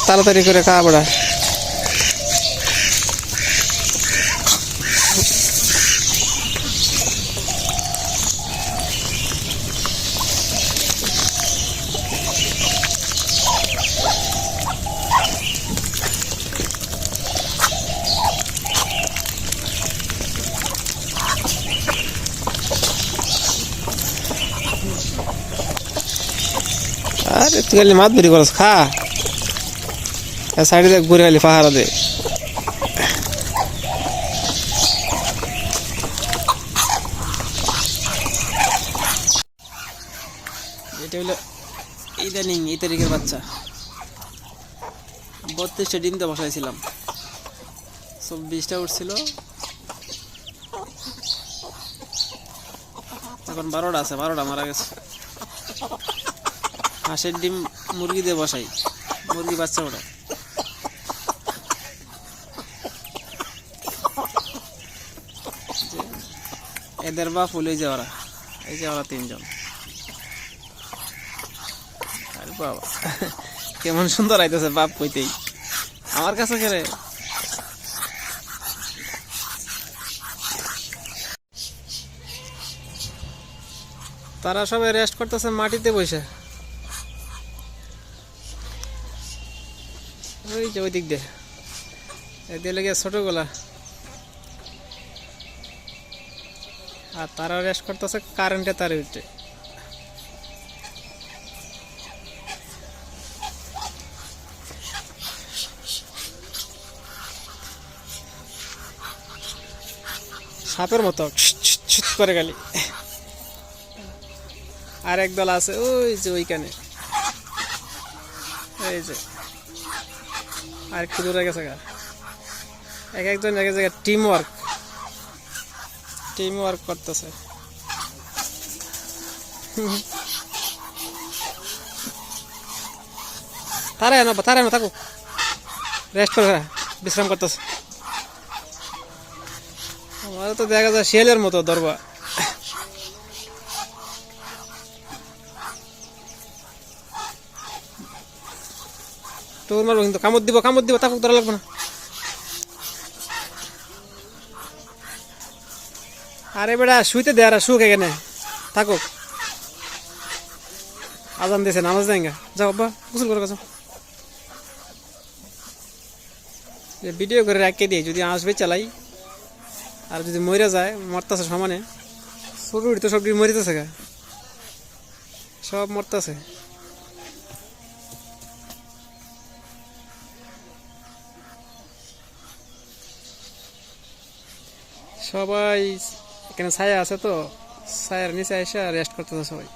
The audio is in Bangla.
তাড়াতাড়ি করে খা বড়া। আরে তুই খালি মাছ বেরি করস, খা। সাইডে দেখ ঘুরে খালি পাহারা দে। এটা হলো ইদানিং এই তারিখের বাচ্চা। 32টা ডিম তো বসাইছিলাম, 24টা উঠছিল, এখন 12টা আছে, 12টা মারা গেছে। হাঁসের ডিম মুরগি দিয়ে বসাই, মুরগি বাচ্চা ওটা। এদের বাপ হলো এই যে ওরা, এই যে ওরা 3 জন। আরে বাবা কেমন সুন্দর আইতেছে বাপ কইতেই আমার কাছে কেরে। তারা সবাই রেস্ট করতেছে মাটিতে বসে, ওই যে ওই দিক দিয়ে। এদের লেগে ছোটগুলা, আর তারা রেস্ট করতেছে কারেন্টে তারে উঠে। সাপের মতো করে গেলি। আর একদল আছে ওই যে ওইখানে, এই যে আর একটু দূরে গেছে গা। এক একজন এক এক জায়গায় টিম ওয়ার্ক করতেছে। তারা এনো থাকো, রেস্ট করে বিশ্রাম করতেছে। আমার তো দেখা যায় শিয়ালের মতো দরবা। তোর মারবো কিন্তু, কামড় দিব, থাকুক, ধরা লাগবে না। আরে বেটা শুইতে দে, আর শুক এখানে থাকুক। আজান দিয়েছে, নামাজ দেয় যাও আব্বা, গোসল করে যাও। ভিডিও করে রাখিয়ে দিই, যদি আসবে চালাই, আর যদি মরে যায় মরতেছে সমানে। ছোট তো সব মরিতেছে গা, সব মরতেছে। সবাই এখানে ছায়া আছে তো, ছায়ার নিচে এসে রেস্ট করতেছে সবাই।